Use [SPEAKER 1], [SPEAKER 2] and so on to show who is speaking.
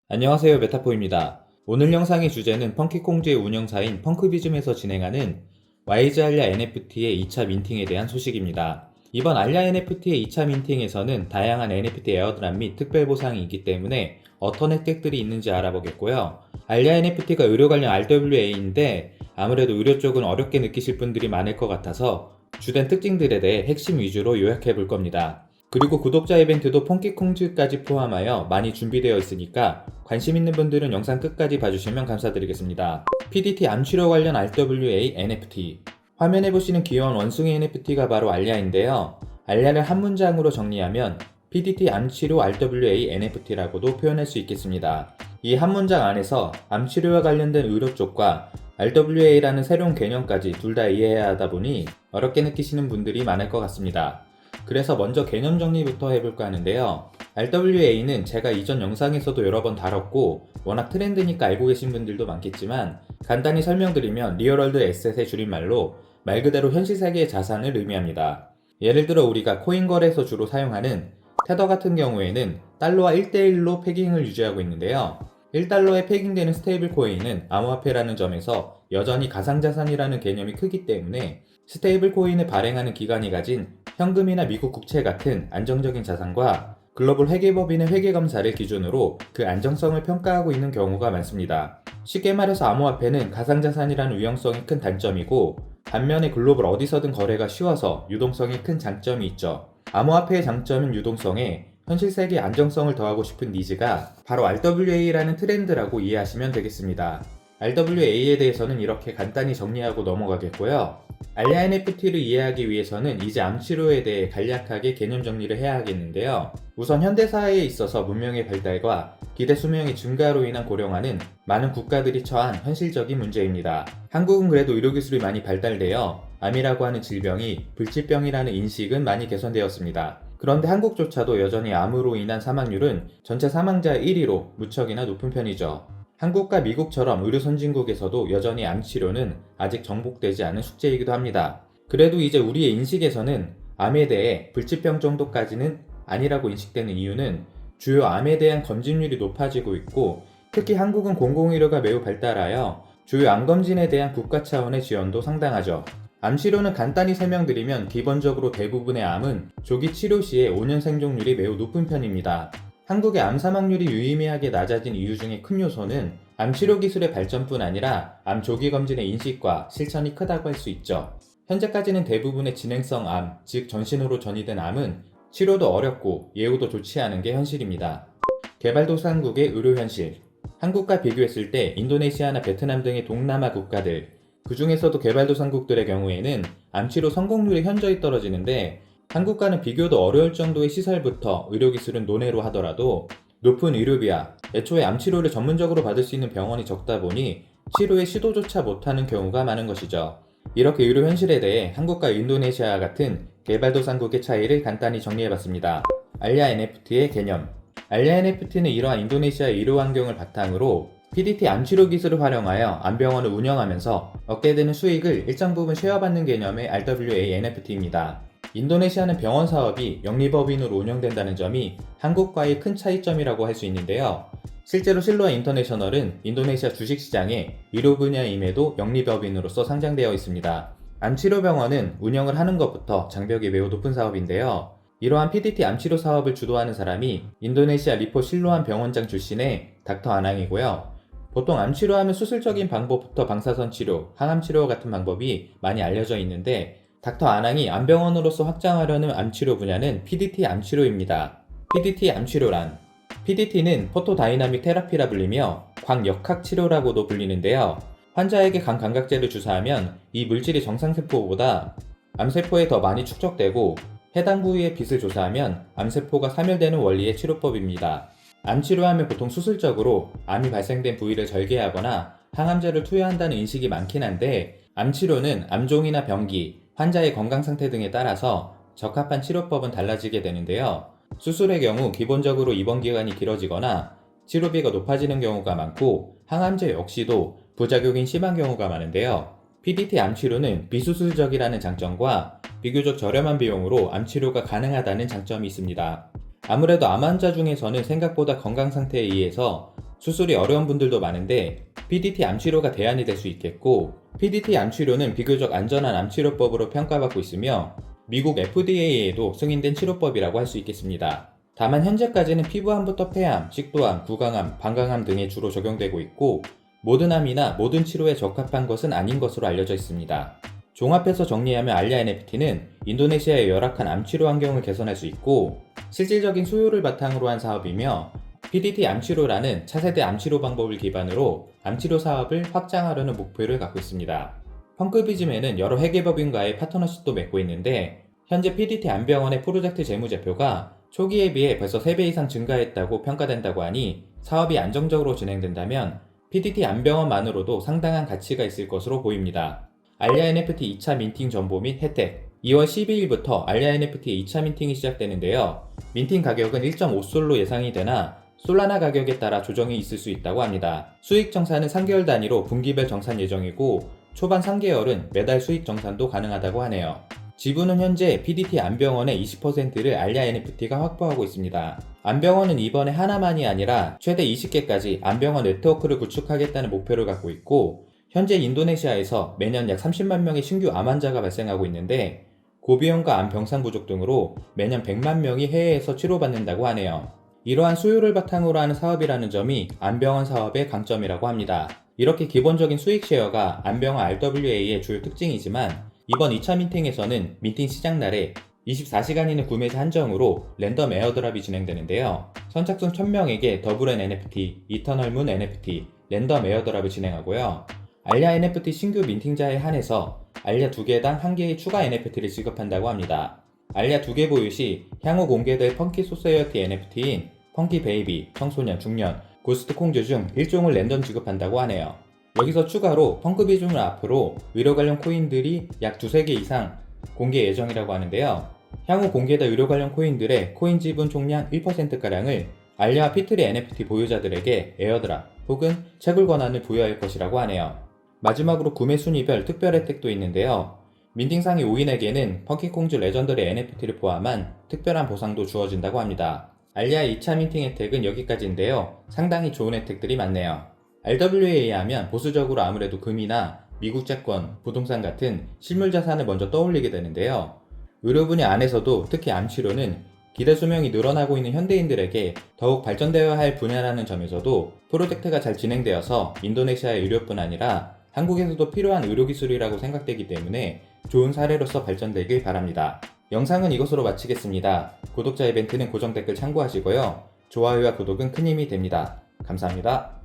[SPEAKER 1] 안녕하세요, 메타포입니다. 오늘 영상의 주제는 펑키콩즈의 운영사인 펑크비즘에서 진행하는 와이즈 알야 NFT의 2차 민팅에 대한 소식입니다. 이번 알야 NFT의 2차 민팅에서는 다양한 NFT 에어드랍 및 특별 보상이 있기 때문에 어떤 혜택들이 있는지 알아보겠고요. 알야 NFT가 의료 관련 RWA인데 아무래도 의료 쪽은 어렵게 느끼실 분들이 많을 것 같아서 주된 특징들에 대해 핵심 위주로 요약해 볼 겁니다. 그리고 구독자 이벤트도 펑키콩즈까지 포함하여 많이 준비되어 있으니까 관심 있는 분들은 영상 끝까지 봐주시면 감사드리겠습니다. PDT 암치료 관련 RWA NFT. 화면에 보시는 귀여운 원숭이 NFT가 바로 알야인데요. 알야를 한 문장으로 정리하면 PDT 암치료 RWA NFT라고도 표현할 수 있겠습니다. 이 한 문장 안에서 암치료와 관련된 의료 쪽과 RWA라는 새로운 개념까지 둘 다 이해해야 하다 보니 어렵게 느끼시는 분들이 많을 것 같습니다. 그래서 먼저 개념 정리부터 해볼까 하는데요. RWA는 제가 이전 영상에서도 여러 번 다뤘고 워낙 트렌드니까 알고 계신 분들도 많겠지만 간단히 설명드리면 리얼월드 에셋의 줄임말로 말 그대로 현실 세계의 자산을 의미합니다. 예를 들어 우리가 코인 거래에서 주로 사용하는 테더 같은 경우에는 달러와 1대1로 패깅을 유지하고 있는데요. 1달러에 패깅되는 스테이블 코인은 암호화폐라는 점에서 여전히 가상자산이라는 개념이 크기 때문에 스테이블 코인을 발행하는 기관이 가진 현금이나 미국 국채 같은 안정적인 자산과 글로벌 회계법인의 회계검사를 기준으로 그 안정성을 평가하고 있는 경우가 많습니다. 쉽게 말해서 암호화폐는 가상자산이라는 위험성이 큰 단점이고 반면에 글로벌 어디서든 거래가 쉬워서 유동성이 큰 장점이 있죠. 암호화폐의 장점인 유동성에 현실 세계의 안정성을 더하고 싶은 니즈가 바로 RWA라는 트렌드라고 이해하시면 되겠습니다. RWA에 대해서는 이렇게 간단히 정리하고 넘어가겠고요. 알야 NFT를 이해하기 위해서는 이제 암치료에 대해 간략하게 개념 정리를 해야 하겠는데요. 우선 현대사회에 있어서 문명의 발달과 기대 수명의 증가로 인한 고령화는 많은 국가들이 처한 현실적인 문제입니다. 한국은 그래도 의료기술이 많이 발달되어 암이라고 하는 질병이 불치병이라는 인식은 많이 개선되었습니다. 그런데 한국조차도 여전히 암으로 인한 사망률은 전체 사망자의 1위로 무척이나 높은 편이죠. 한국과 미국처럼 의료 선진국에서도 여전히 암 치료는 아직 정복되지 않은 숙제이기도 합니다. 그래도 이제 우리의 인식에서는 암에 대해 불치병 정도까지는 아니라고 인식되는 이유는 주요 암에 대한 검진율이 높아지고 있고 특히 한국은 공공의료가 매우 발달하여 주요 암검진에 대한 국가 차원의 지원도 상당하죠. 암 치료는 간단히 설명드리면 기본적으로 대부분의 암은 조기 치료 시에 5년 생존율이 매우 높은 편입니다. 한국의 암 사망률이 유의미하게 낮아진 이유 중에 큰 요소는 암 치료 기술의 발전뿐 아니라 암 조기 검진의 인식과 실천이 크다고 할 수 있죠. 현재까지는 대부분의 진행성 암, 즉 전신으로 전이된 암은 치료도 어렵고 예후도 좋지 않은 게 현실입니다. 개발도상국의 의료 현실. 한국과 비교했을 때 인도네시아나 베트남 등의 동남아 국가들, 그 중에서도 개발도상국들의 경우에는 암치료 성공률이 현저히 떨어지는데 한국과는 비교도 어려울 정도의 시설부터 의료기술은 논외로 하더라도 높은 의료비야 애초에 암치료를 전문적으로 받을 수 있는 병원이 적다 보니 치료의 시도조차 못하는 경우가 많은 것이죠. 이렇게 의료 현실에 대해 한국과 인도네시아 같은 개발도상국의 차이를 간단히 정리해봤습니다. 알야 NFT의 개념. 알야 NFT는 이러한 인도네시아의 의료 환경을 바탕으로 PDT 암치료 기술을 활용하여 암병원을 운영하면서 얻게 되는 수익을 일정 부분 쉐어받는 개념의 RWA NFT입니다. 인도네시아는 병원 사업이 영리법인으로 운영된다는 점이 한국과의 큰 차이점이라고 할 수 있는데요. 실제로 실로아 인터내셔널은 인도네시아 주식시장의 의료 분야임에도 영리법인으로서 상장되어 있습니다. 암치료병원은 운영을 하는 것부터 장벽이 매우 높은 사업인데요. 이러한 PDT 암치료 사업을 주도하는 사람이 인도네시아 리포 실로암 병원장 출신의 닥터 아낭이고요. 보통 암치료하면 수술적인 방법부터 방사선 치료, 항암 치료 같은 방법이 많이 알려져 있는데 닥터 아낭이 암병원으로서 확장하려는 암치료 분야는 PDT 암치료입니다. PDT 암치료란 PDT는 포토다이나믹 테라피라 불리며 광역학 치료라고도 불리는데요. 환자에게 간 감각제를 주사하면 이 물질이 정상세포보다 암세포에 더 많이 축적되고 해당 부위의 빛을 조사하면 암세포가 사멸되는 원리의 치료법입니다. 암치료하면 보통 수술적으로 암이 발생된 부위를 절개하거나 항암제를 투여한다는 인식이 많긴 한데 암치료는 암종이나 병기, 환자의 건강 상태 등에 따라서 적합한 치료법은 달라지게 되는데요. 수술의 경우 기본적으로 입원 기간이 길어지거나 치료비가 높아지는 경우가 많고 항암제 역시도 부작용이 심한 경우가 많은데요. PDT 암치료는 비수술적이라는 장점과 비교적 저렴한 비용으로 암치료가 가능하다는 장점이 있습니다. 아무래도 암 환자 중에서는 생각보다 건강 상태에 의해서 수술이 어려운 분들도 많은데 PDT 암치료가 대안이 될 수 있겠고, PDT 암치료는 비교적 안전한 암치료법으로 평가받고 있으며 미국 FDA에도 승인된 치료법이라고 할 수 있겠습니다. 다만 현재까지는 피부암부터 폐암, 식도암, 구강암, 방광암 등에 주로 적용되고 있고, 모든 암이나 모든 치료에 적합한 것은 아닌 것으로 알려져 있습니다. 종합해서 정리하면 알랴 NFT는 인도네시아의 열악한 암치료 환경을 개선할 수 있고, 실질적인 수요를 바탕으로 한 사업이며, PDT 암치료라는 차세대 암치료 방법을 기반으로 암치료 사업을 확장하려는 목표를 갖고 있습니다. 펑크비즘에는 여러 회계법인과의 파트너십도 맺고 있는데, 현재 PDT 암병원의 프로젝트 재무제표가 초기에 비해 벌써 3배 이상 증가했다고 평가된다고 하니, 사업이 안정적으로 진행된다면 PDT 암병원만으로도 상당한 가치가 있을 것으로 보입니다. 알랴 NFT 2차 민팅 정보 및 혜택. 2월 12일부터 알랴 NFT의 2차 민팅이 시작되는데요. 민팅 가격은 1.5솔로 예상이 되나 솔라나 가격에 따라 조정이 있을 수 있다고 합니다. 수익 정산은 3개월 단위로 분기별 정산 예정이고, 초반 3개월은 매달 수익 정산도 가능하다고 하네요. 지분은 현재 PDT 암병원의 20%를 알랴 NFT가 확보하고 있습니다. 암병원은 이번에 하나만이 아니라 최대 20개까지 암병원 네트워크를 구축하겠다는 목표를 갖고 있고, 현재 인도네시아에서 매년 약 30만 명의 신규 암 환자가 발생하고 있는데, 고비용과 암 병상 부족 등으로 매년 100만 명이 해외에서 치료받는다고 하네요. 이러한 수요를 바탕으로 하는 사업이라는 점이 암병원 사업의 강점이라고 합니다. 이렇게 기본적인 수익 쉐어가 암병원 RWA의 주요 특징이지만, 이번 2차 민팅에서는 민팅 시작 날에 24시간 이내 구매자 한정으로 랜덤 에어드랍이 진행되는데요. 선착순 1000명에게 더블N NFT, 이터널문 NFT, 랜덤 에어드랍을 진행하고요. 알랴 NFT 신규 민팅자에 한해서 알랴 2개당 1개의 추가 NFT를 지급한다고 합니다. 알랴 2개 보유 시 향후 공개될 펑키 소사이어티 NFT인 펑키 베이비, 청소년, 중년, 고스트 콩즈 중 1종을 랜덤 지급한다고 하네요. 여기서 추가로 펑크비즘을 앞으로 의료 관련 코인들이 약 2~3개 이상 공개 예정이라고 하는데요. 향후 공개될 의료 관련 코인들의 코인 지분 총량 1%가량을 알랴 피트리 NFT 보유자들에게 에어드랍 혹은 채굴 권한을 부여할 것이라고 하네요. 마지막으로 구매 순위별 특별 혜택도 있는데요. 민팅 상위 5인에게는 펑키콩즈 레전더리 NFT를 포함한 특별한 보상도 주어진다고 합니다. 알랴의 2차 민팅 혜택은 여기까지인데요. 상당히 좋은 혜택들이 많네요. RWA에 하면 보수적으로 아무래도 금이나 미국 채권, 부동산 같은 실물 자산을 먼저 떠올리게 되는데요. 의료 분야 안에서도 특히 암치료는 기대 수명이 늘어나고 있는 현대인들에게 더욱 발전되어야 할 분야라는 점에서도 프로젝트가 잘 진행되어서 인도네시아의 의료뿐 아니라 한국에서도 필요한 의료기술이라고 생각되기 때문에 좋은 사례로서 발전되길 바랍니다. 영상은 이것으로 마치겠습니다. 구독자 이벤트는 고정 댓글 참고하시고요. 좋아요와 구독은 큰 힘이 됩니다. 감사합니다.